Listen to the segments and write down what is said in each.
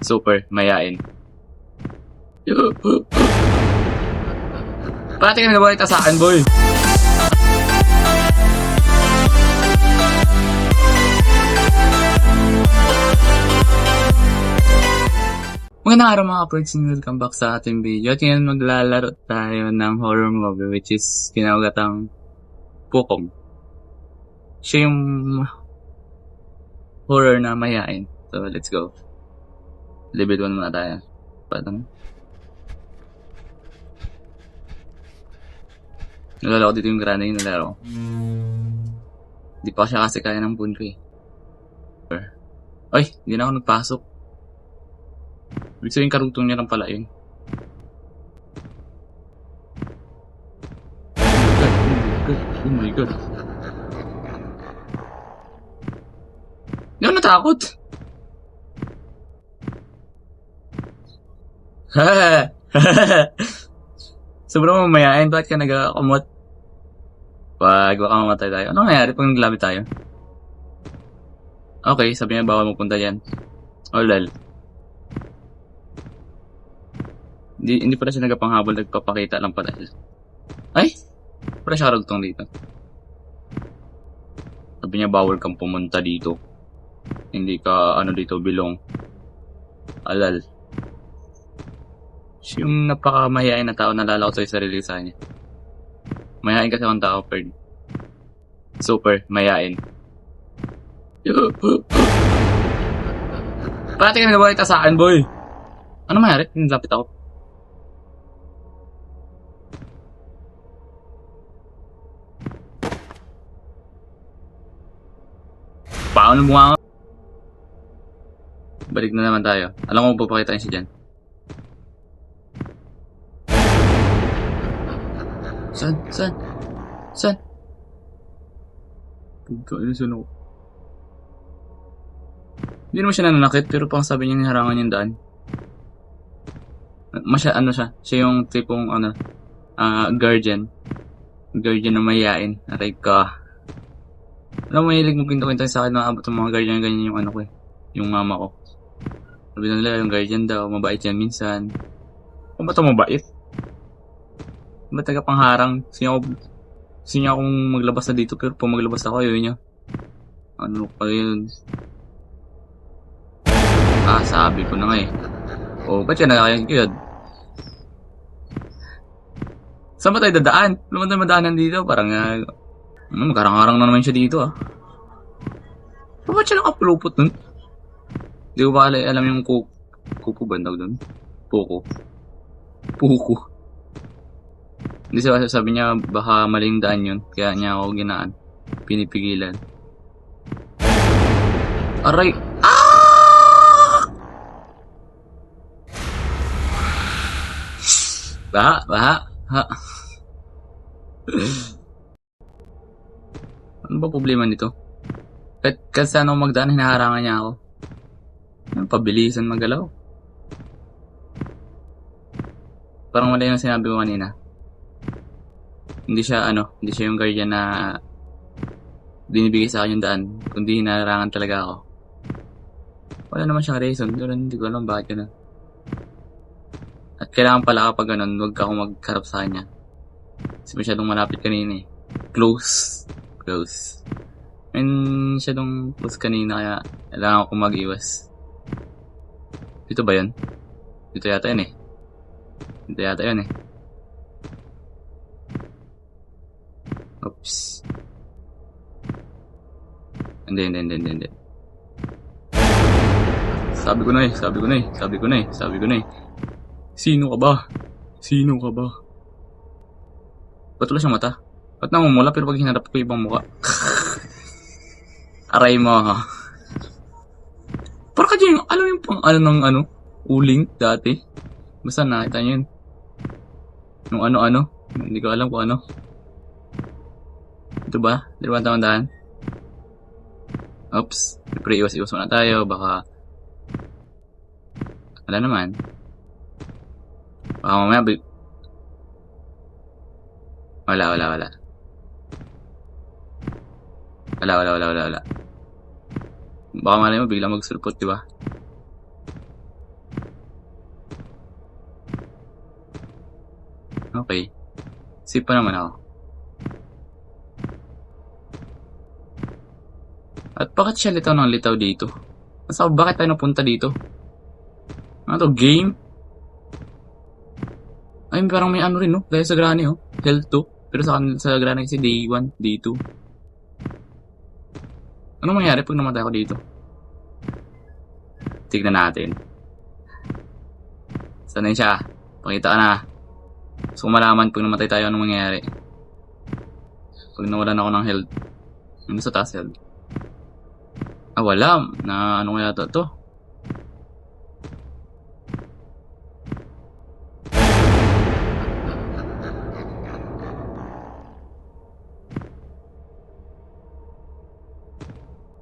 Super mayain. Parati ka nagabalita sa akin, boy. Magandang araw mga kaperts, welcome back sa ating video. At ngayon maglalaro tayo ng horror movie which is kinagatang Pukong. Siya yung horror na mayain. So let's go. Level 1 muna tayo. Patang. Nalala ko dito yung grana yung nalaro. Di pa siya kasi kaya ng punto eh. Ay, hindi na ako nagpasok. Ibig sabihin karugtong niya lang pala yun. Oh my god. Hindi ako natakot. Sobrang mamayain. Bakit ka nag-akamot? Wag, baka mamatay tayo. Ano nangyari pag naglabi tayo? Okay, sabi niya bawal magpunta yan. Oh lol. Hindi pala siya nagpanghabol, nagpapakita lang pala siya. Ay! Pala siya karugtong dito. Sabi niya bawal kang pumunta dito. Hindi ka dito bilong. Alal. Siya yung napakamayain na tao, nalala ko sa sarili sa kanya. Mayain kasi akong tao, Perd. Super mayain. Parati ka nagabalita sa akin, boy. Ano mayari? Nilapit ako. Paano mo nga? Balik na naman tayo. Alam mo papakita niya siya dyan. San? Pagka-ilusun ako. Hindi naman siya nananakit, pero pang sabi niya niharangan yung daan. Siya yung tipong, guardian. Guardian na mayain. Aray ka. Alam mo, mahilig mo kwento-kwento sa akin, maabot ng mga guardian ganyan yung ko eh. Yung mama ko. Sabi na nila, yung guardian daw, mabait yan minsan. Kung ba ito mabait? Ba't tagapangharang? Siya akong maglabas na dito, pero pag maglabas ako, yun niya. Ano pa yun? Sabi ko na nga eh. Ba't yan nakakayagkiyad? Saan ba tayo dadaan? Ano ba tayo madaanan dito? Parang magkarang-harang na naman siya dito Ba't siya nakapulupot nun? Hindi ko ba alam yung kuko bandaw dun? Puko. Hindi sabi niya baka maling daan yun. Kaya niya ako pinipigilan. Aray! Baha. Ano ba problema nito? Kahit saan ako magdaan, hinaharangan niya ako. Pabilisan magalaw. Parang mali yung sinabi ko kanina. Hindi siya yung guardian na binibigay sa akin yung daan, kundi hinaharangan talaga ako. Wala naman siyang reason, pero hindi ko alam bakit ganun. At kailangan pala kapag ganun, huwag ka akong magharap sa kanya. Kasi masyadong malapit kanina eh. Close. And masyadong close kanina, kaya kailangan akong mag-iwas. Dito ba yun? Dito yata yun eh. Oops. Hindi. Sabi ko na eh. Sino ka ba? Ba't wala siyang mata? Ba't namumula pero pag hinarap ko ibang muka? Aray mo ha. Parang ka dyan yung pang ng uling dati. Basta nakita niyo yun. Nung hindi ko alam kung ano. Ito ba? Dalawang taon-daan? Oops. Siyempre iwas muna tayo. Baka wala naman. Baka mamaya wala. Wala. Baka malay mo biglang magsulpot, di ba? Okay. Sip pa naman ako. At bakit siya litaw ng litaw dito? Bakit tayo napunta dito? Ano to? Game? Ay, parang may ano rin, no? Dahil sa Granny, oh. Health 2. Pero sa Granny kasi day 1, day 2. Anong mangyari pag namatay ako dito? Tignan natin. Saan na siya? Pakita ka na. Gusto ko malaman pag namatay tayo anong mangyayari. Pag nawalan ako ng health. Ano sa taas health? Ah, wala. Na ano kaya to?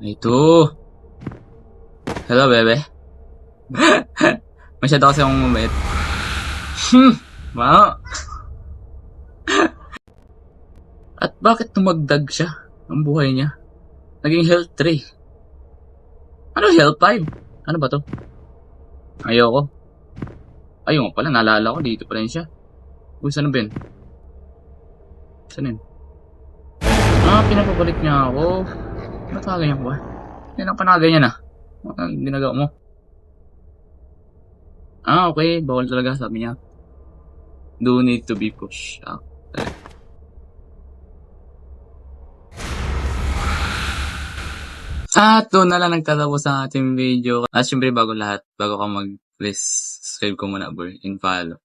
Ito. Hello, bebe. Masyado kasi akong mabait. Wow. At bakit tumagdag siya ang buhay niya? Naging health 3. Ano health 5? Ano ba to? Ayoko. Ayun pala, naalala ko. Dito pa rin siya. Uy, saan ba yun? Saan yun? Ah, pinapabalik niya ako. Ba't ganyan ko ba? Yan ang panaganyan ah. Ang ginagawa mo. Ah, okay. Bawal talaga, sabi niya. Do need to be pushed. At doon na lang nagtatapos ang ating video. At syempre bago ka mag-please subscribe ko muna bro and follow.